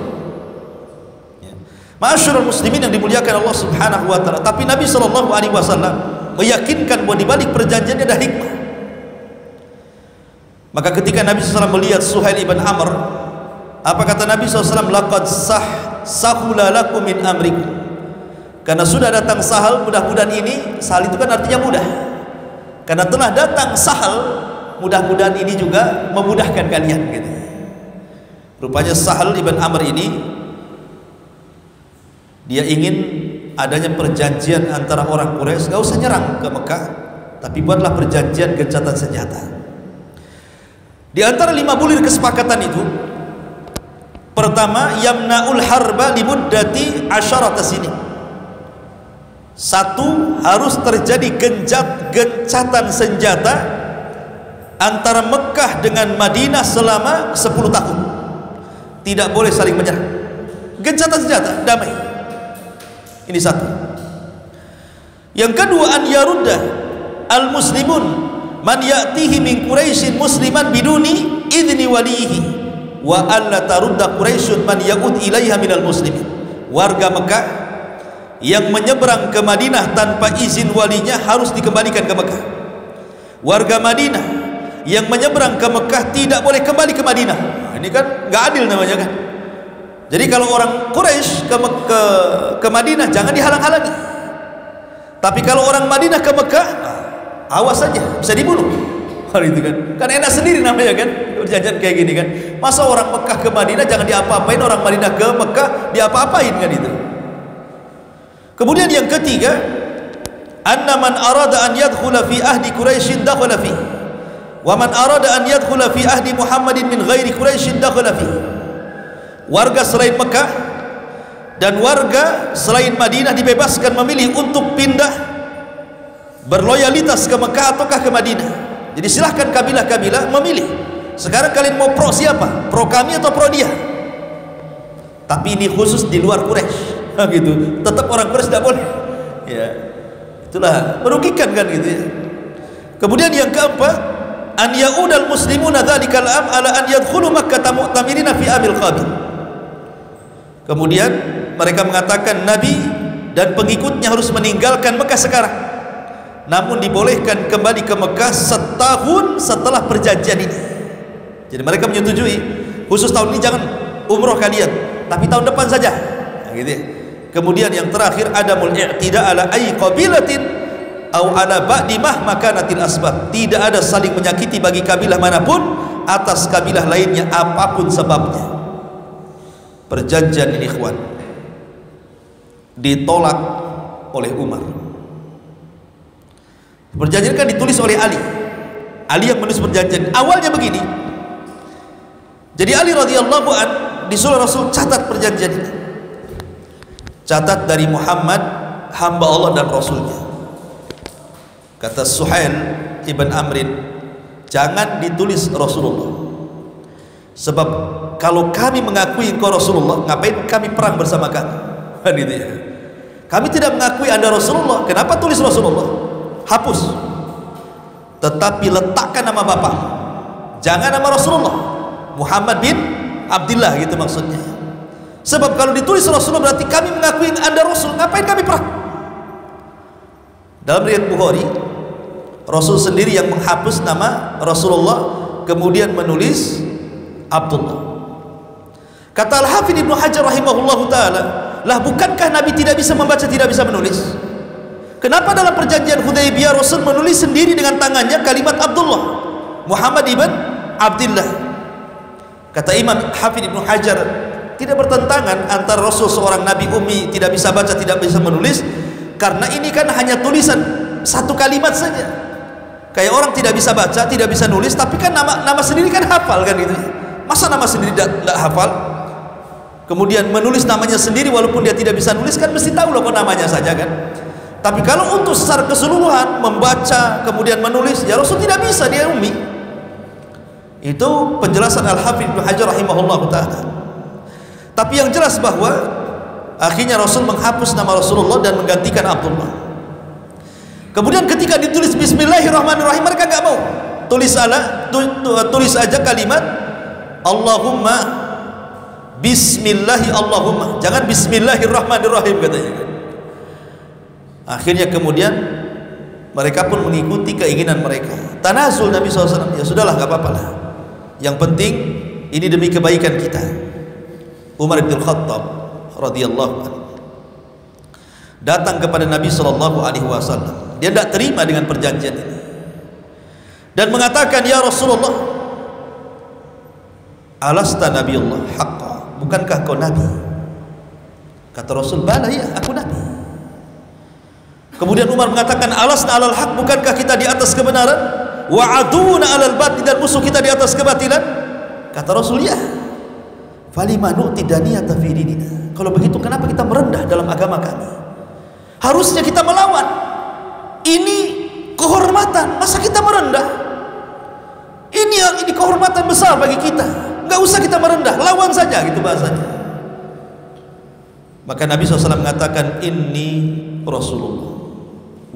Ma'asyiral muslimin yang dimuliakan Allah Subhanahu wa taala. Tapi Nabi sallallahu alaihi wasallam meyakinkan bahwa di balik perjanjian ada hikmah. Maka ketika Nabi SAW melihat Suhail ibn Amr, apa kata Nabi SAW? Laqad sahula lakum min amrikum. Karena sudah datang Sahal, mudah-mudahan ini, Sahal itu kan artinya mudah. Karena telah datang Sahal, mudah-mudahan ini juga memudahkan kalian gitu. Rupanya Sahal ibn Amr ini dia ingin adanya perjanjian antara orang Quraisy, gak usah nyerang ke Mekah, tapi buatlah perjanjian gencatan senjata. Di antara 5 bulir kesepakatan itu, pertama, yamna'ul harba limuddati asyarata sini. 1, harus terjadi gencatan senjata antara Mekah dengan Madinah selama 10 tahun. Tidak boleh saling menyerang. Gencatan senjata, damai. Ini 1. Yang kedua, an yarudda al muslimun man ya'tihi min Quraisyin musliman biduni idzni walihi wa alla tarudda Quraisyun man ya'ud ilaiha minal muslimin. Warga Mekah yang menyeberang ke Madinah tanpa izin walinya harus dikembalikan ke Mekah. Warga Madinah yang menyeberang ke Mekah tidak boleh kembali ke Madinah. Ini kan nggak adil namanya kan. Jadi kalau orang Quraisy ke Madinah jangan dihalang-halangi. Tapi kalau orang Madinah ke Mekah, awas saja, bisa dibunuh. Hal itu kan enak sendiri namanya kan, perjanjian kayak gini kan. Masa orang Mekah ke Madinah jangan diapa-apain, orang Madinah ke Mekah diapa-apain kan itu. Kemudian yang ketiga, anna man arada an yadkhula fi ahdi Quraisyin dakhala fi, wa man arada an yadkhula fi ahdi Muhammadin min ghairi Quraisyin dakhala fi. Warga selain Mekah dan warga selain Madinah dibebaskan memilih untuk pindah berloyalitas ke Mekah ataukah ke Madinah. Jadi silahkan kabilah-kabilah memilih. Sekarang kalian mau pro siapa? Pro kami atau pro dia? Tapi ini khusus di luar Quraisy. Gitu. Tetap orang Quraisy tidak boleh. Ya. Itulah merugikan kan gitu ya. Kemudian yang keempat, an yaudal muslimuna dzalikal am ala an yadkhulu Makkah mu'tamirina fi amil qabil. Kemudian mereka mengatakan Nabi dan pengikutnya harus meninggalkan Mekah sekarang, namun dibolehkan kembali ke Mekah setahun setelah perjanjian ini. Jadi mereka menyetujui khusus tahun ini jangan umroh kalian, tapi tahun depan saja. Nah, gitu ya. Kemudian yang terakhir, adamul i'tida ala ay qabilatin au ala ba'di mahma kanatil asbab. Tidak ada saling menyakiti bagi kabilah manapun atas kabilah lainnya apapun sebabnya. Perjanjian ini ikhwan ditolak oleh Umar. Perjanjian kan ditulis oleh Ali. Ali yang menulis perjanjian. Awalnya begini. Jadi Ali radhiyallahu an disuruh Rasul catat perjanjian ini. Catat dari Muhammad hamba Allah dan Rasulnya. Kata Suhail ibn Amrin, jangan ditulis Rasulullah. Sebab kalau kami mengakui engkau Rasulullah, ngapain kami perang bersama kamu? Gitu ya. Kami tidak mengakui Anda Rasulullah, kenapa tulis Rasulullah? Hapus. Tetapi letakkan nama bapak. Jangan nama Rasulullah. Muhammad bin Abdullah gitu maksudnya. Sebab kalau ditulis Rasulullah berarti kami mengakui Anda Rasul, ngapain kami perang? Dalam riwayat Bukhari, Rasul sendiri yang menghapus nama Rasulullah, kemudian menulis Abdullah. Kata Al-Hafidz Ibnu Hajar rahimahullahu taala, lah bukankah Nabi tidak bisa membaca, tidak bisa menulis? Kenapa dalam perjanjian Hudaybiyah Rasul menulis sendiri dengan tangannya kalimat Abdullah, Muhammad ibn Abdullah? Kata Imam Hafidz Ibnu Hajar, tidak bertentangan antara Rasul seorang Nabi ummi tidak bisa baca, tidak bisa menulis, karena ini kan hanya tulisan satu kalimat saja. Kayak orang tidak bisa baca, tidak bisa nulis, tapi kan nama sendiri kan hafal kan gitu. Masa nama sendiri tidak hafal? Kemudian menulis namanya sendiri walaupun dia tidak bisa nulis kan mesti tahu loh kok namanya saja kan. Tapi kalau untuk secara keseluruhan membaca kemudian menulis, ya Rasul tidak bisa, dia ummi. Itu penjelasan Al-Hafidz Ibnu Hajar rahimahullah ta'ala. Tapi yang jelas bahwa akhirnya Rasul menghapus nama Rasulullah dan menggantikan Abdullah. Kemudian ketika ditulis Bismillahirrahmanirrahim, mereka nggak mau. Tulis aja kalimat Allahumma Bismillahi Allahumma, jangan Bismillahirrahmanirrahim katanya. Akhirnya kemudian mereka pun mengikuti keinginan mereka. Tanazul Nabi SAW, ya sudahlah nggak apa-apa lah. Yang penting ini demi kebaikan kita. Umar bin Khattab radhiyallahu anhu datang kepada Nabi SAW. Dia tidak terima dengan perjanjian ini dan mengatakan, ya Rasulullah, alasta nabiyullah haqqa, bukankah kau nabi? Kata Rasul, bala ya, aku nabi. Kemudian Umar mengatakan, alasna alal haq, bukankah kita di atas kebenaran? Wa aduna alal batil, dan musuh kita di atas kebatilan? Kata Rasul, ya. Falima nu'ti daniyata fi dinina. Kalau begitu kenapa kita merendah dalam agama kami? Harusnya kita melawan. Ini kehormatan, masa kita merendah? Ini kehormatan besar bagi kita. Enggak usah kita merendah, lawan saja, gitu bahasanya. Maka Nabi SAW mengatakan, inni Rasulullah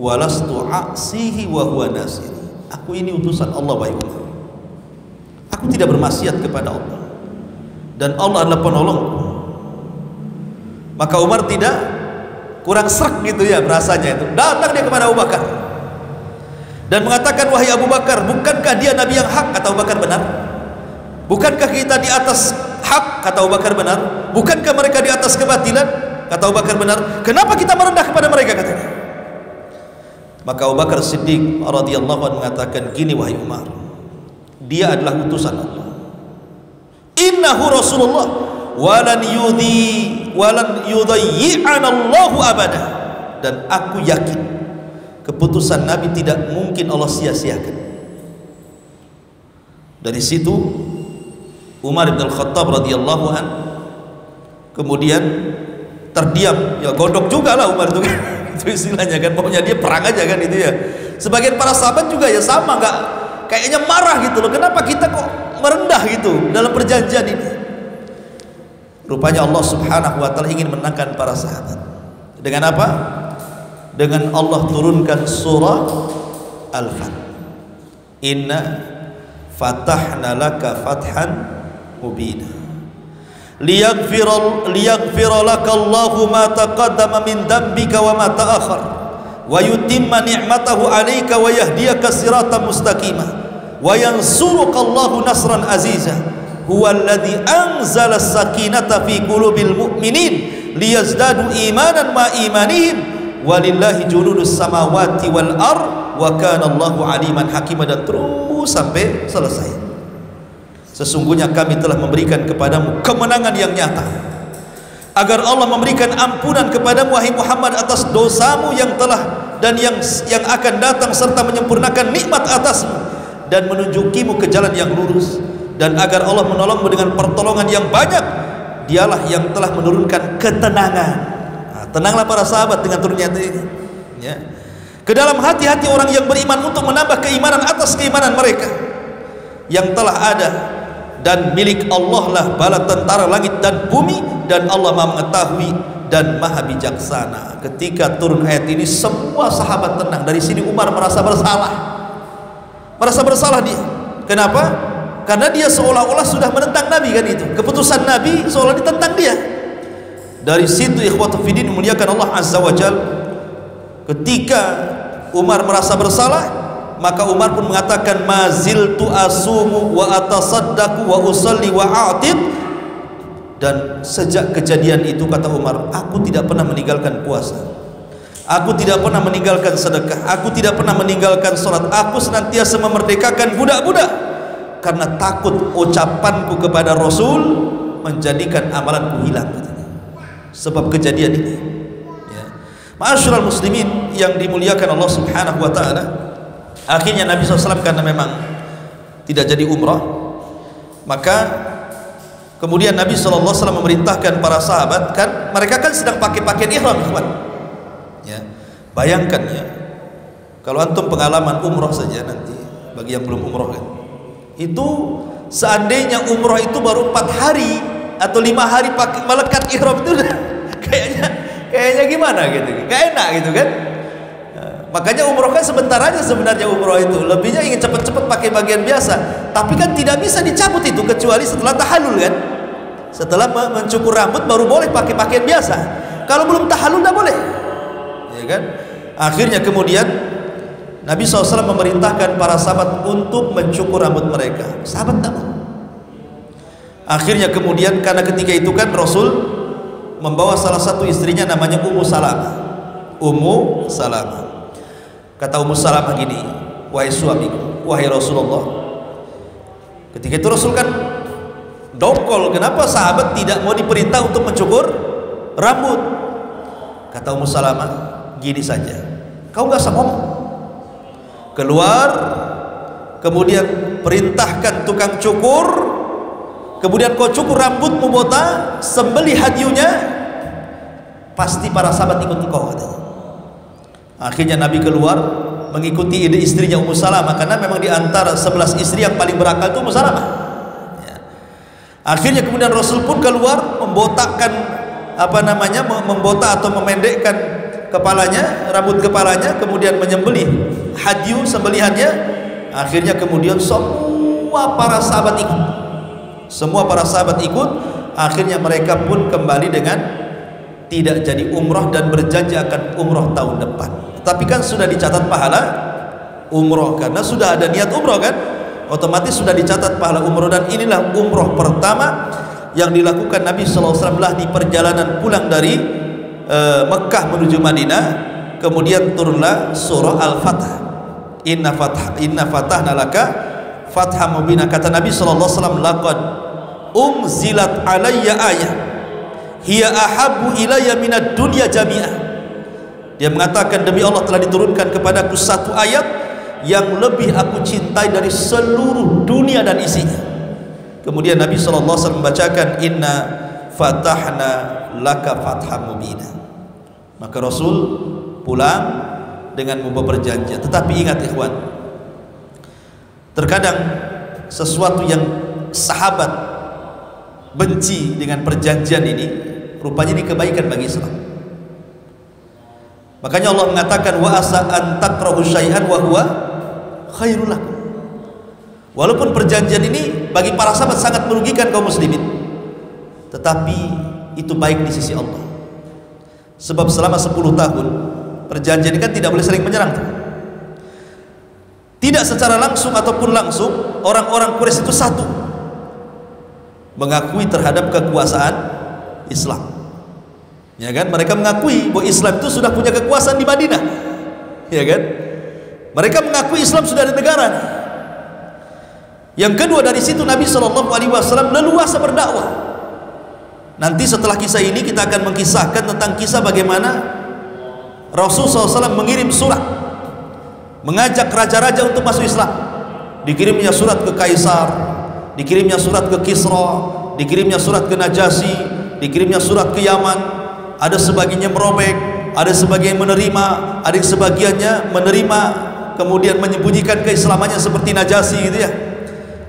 walastu a'sihi wa huwa nasiri. Aku ini utusan Allah, wahai Umar. Aku tidak bermaksiat kepada Allah, dan Allah adalah penolongku. Maka Umar tidak kurang srek gitu ya rasanya itu. Datang dia kepada Abu Bakar dan mengatakan, wahai Abu Bakar, bukankah dia Nabi yang hak? Kata Abu Bakar, benar. Bukankah kita di atas hak? Kata Abu Bakar, benar. Bukankah mereka di atas kebatilan? Kata Abu Bakar, benar. Kenapa kita merendah kepada mereka? Katanya. Maka Abu Bakar Siddiq radhiyallahu anhu mengatakan, gini wahai Umar, dia adalah utusan Allah. Innahu Rasulullah walan yudayyi'ana Allahu abada. Dan aku yakin keputusan Nabi tidak mungkin Allah sia-siakan. Dari situ Umar bin Al-Khattab radhiyallahu anhu kemudian terdiam, ya godok juga lah Umar itu kan. Itu istilahnya kan, pokoknya dia perang aja kan itu ya. Sebagian para sahabat juga ya sama, nggak kayaknya marah gitu loh, kenapa kita kok merendah gitu dalam perjanjian ini. Rupanya Allah Subhanahu wa taala ingin menangkan para sahabat. Dengan apa? Dengan Allah turunkan surah Al-Fath. Inna fatahna laka fathan mubina liyaghfira laka Allahu ma taqaddama min dhanbika wa ma ta'akhkhar wa yutimma ni'matahu 'alaika wa yahdiyaka siratan mustaqima wa yansuruka Allahu nasran aziza huwa alladhi anzala as-sakinata fi qulubil mu'minin liyazdadu imanan ma imanihim walillahi junudus samawati wal ard wa kana Allahu 'aliman hakima. Dan terus sampai selesai. Sesungguhnya kami telah memberikan kepadamu kemenangan yang nyata, agar Allah memberikan ampunan kepadamu wahai Muhammad atas dosamu yang telah dan yang akan datang, serta menyempurnakan nikmat atasmu dan menunjukimu ke jalan yang lurus, dan agar Allah menolongmu dengan pertolongan yang banyak. Dialah yang telah menurunkan ketenangan. Nah, tenanglah para sahabat dengan turunnya ini ya, ke dalam hati-hati orang yang beriman, untuk menambah keimanan atas keimanan mereka yang telah ada. Dan milik Allah lah bala tentara langit dan bumi, dan Allah Maha mengetahui dan Maha bijaksana. Ketika turun ayat ini, semua sahabat tenang. Dari sini Umar merasa bersalah dia. Kenapa? Karena dia seolah-olah sudah menentang Nabi kan, itu keputusan Nabi seolah ditentang dia. Dari situ ikhwatu fiddin memuliakan Allah Azza wa Jal, ketika Umar merasa bersalah, maka Umar pun mengatakan, maziltu asumu wa atasaddaqu wa usalli wa a'tid. Dan sejak kejadian itu, kata Umar, aku tidak pernah meninggalkan puasa, aku tidak pernah meninggalkan sedekah, aku tidak pernah meninggalkan salat, aku senantiasa memerdekakan budak-budak, karena takut ucapanku kepada Rasul menjadikan amalanku hilang. Sebab kejadian ini ya. Ma'asyiral muslimin yang dimuliakan Allah Subhanahu wa ta'ala, akhirnya Nabi SAW karena memang tidak jadi umrah, maka kemudian Nabi SAW memerintahkan para sahabat, kan mereka kan sedang pakai pakaian ihram ya. Bayangkan ya, kalau antum pengalaman umrah saja nanti, bagi yang belum umrah kan, itu seandainya umrah itu baru 4 hari atau 5 hari pakai melekat ihram itu kayaknya gimana gitu, gak enak gitu kan. Makanya umroh kan sebentar aja sebenarnya, umroh itu lebihnya ingin cepat-cepat pakai bagian biasa, tapi kan tidak bisa dicabut itu kecuali setelah tahallul kan. Setelah mencukur rambut baru boleh pakai pakaian biasa. Kalau belum tahallul tidak boleh ya kan. Akhirnya kemudian Nabi SAW memerintahkan para sahabat untuk mencukur rambut mereka. Sahabat tak mau. Akhirnya kemudian, karena ketika itu kan Rasul membawa salah satu istrinya namanya Ummu Salamah. Ummu Salamah. Kata Ummu Salamah gini, wahai suamiku, wahai Rasulullah. Ketika itu Rasul kan dongkol, kenapa sahabat tidak mau diperintah untuk mencukur rambut? Kata Ummu Salamah, gini saja, Kau nggak usah ngomong. Keluar, kemudian perintahkan tukang cukur, kemudian kau cukur rambutmu botak, sembelih hadyunya, pasti para sahabat ikut engkau, katanya. Akhirnya Nabi keluar mengikuti ide istrinya Ummu Salamah, karena memang di antara 11 istri yang paling berakal itu Ummu Salamah. Ya. Akhirnya kemudian Rasul pun keluar membotakkan membotak atau memendekkan kepalanya, rambut kepalanya, kemudian menyembelih hadyu sembelihannya. Akhirnya kemudian semua para sahabat ikut. Semua para sahabat ikut. Akhirnya mereka pun kembali dengan tidak jadi umroh dan berjanji akan umroh tahun depan. Tapi kan sudah dicatat pahala umroh, karena sudah ada niat umroh kan, otomatis sudah dicatat pahala umroh. Dan inilah umroh pertama yang dilakukan Nabi SAW di perjalanan pulang dari Mekah menuju Madinah. Kemudian turunlah surah Al-Fath. Inna fatahna laka fatham mubina. Kata Nabi SAW, laqad unzilat alayya ayah hiya ahabbu ilayya minad dunya jami'ah. Dia mengatakan, demi Allah telah diturunkan kepadaku satu ayat yang lebih aku cintai dari seluruh dunia dan isinya. Kemudian Nabi SAW membacakan inna fatahna laka fatham mubina. Maka Rasul pulang dengan membawa perjanjian. Tetapi ingat ikhwan, terkadang sesuatu yang sahabat benci dengan perjanjian ini, rupanya ini kebaikan bagi Islam. Makanya Allah mengatakan wa asa an takrahu syai'an wa huwa khairul lakum. Walaupun perjanjian ini bagi para sahabat sangat merugikan kaum muslimin, tetapi itu baik di sisi Allah. Sebab selama 10 tahun perjanjian ini kan tidak boleh saling menyerang. Tidak secara langsung ataupun langsung orang-orang Quraisy itu satu mengakui terhadap kekuasaan Islam. Ya kan? Mereka mengakui bahwa Islam itu sudah punya kekuasaan di Madinah. Ya kan? Mereka mengakui Islam sudah ada negara. Yang kedua, dari situ Nabi SAW leluasa berdakwah. Nanti setelah kisah ini kita akan mengkisahkan tentang kisah bagaimana Rasul SAW mengirim surat mengajak raja-raja untuk masuk Islam. Dikirimnya surat ke Kaisar, dikirimnya surat ke Kisra, dikirimnya surat ke Najasyi, dikirimnya surat ke Yaman. Ada sebagiannya merobek, ada sebagian menerima, ada sebagiannya menerima kemudian menyembunyikan keislamannya seperti Najasyi gitu ya.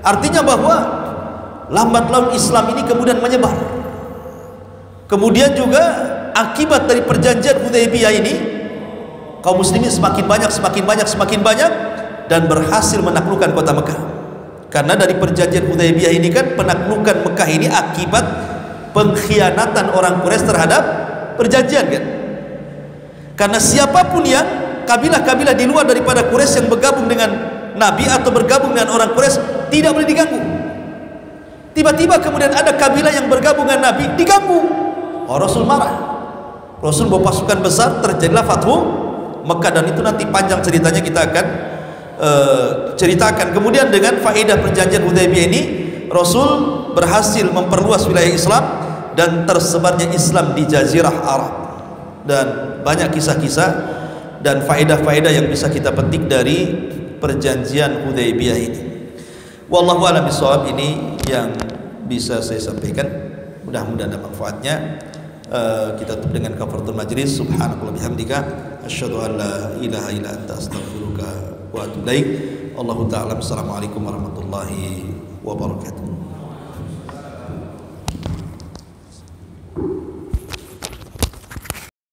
Artinya bahwa lambat laun Islam ini kemudian menyebar. Kemudian juga akibat dari perjanjian Hudaybiyah ini, kaum muslimin semakin banyak dan berhasil menaklukkan kota Mekah. Karena dari perjanjian Hudaybiyah ini kan penaklukan Mekah ini akibat pengkhianatan orang Quraisy terhadap perjanjian kan. Karena siapapun yang kabilah-kabilah di luar daripada Quraisy yang bergabung dengan Nabi atau bergabung dengan orang Quraisy tidak boleh diganggu. Tiba-tiba kemudian ada kabilah yang bergabung dengan Nabi diganggu. Oh, Rasul marah. Rasul bawa pasukan besar, terjadilah Fathu Mekah, dan itu nanti panjang ceritanya kita akan ceritakan. Kemudian dengan faedah perjanjian Hudaybiyah ini, Rasul berhasil memperluas wilayah Islam dan tersebarnya Islam di Jazirah Arab. Dan banyak kisah-kisah dan faedah-faedah yang bisa kita petik dari perjanjian Hudaybiyah ini. Wallahu a'lam bishawab, ini yang bisa saya sampaikan. Mudah-mudahan ada manfaatnya. Kita tutup dengan kafaratul majlis. Subhanakallah bihamdika asyhadu an la ilaha illa anta astaghfiruka wa atubu ilaik. Allahu ta'ala. Assalamualaikum warahmatullahi wabarakatuh.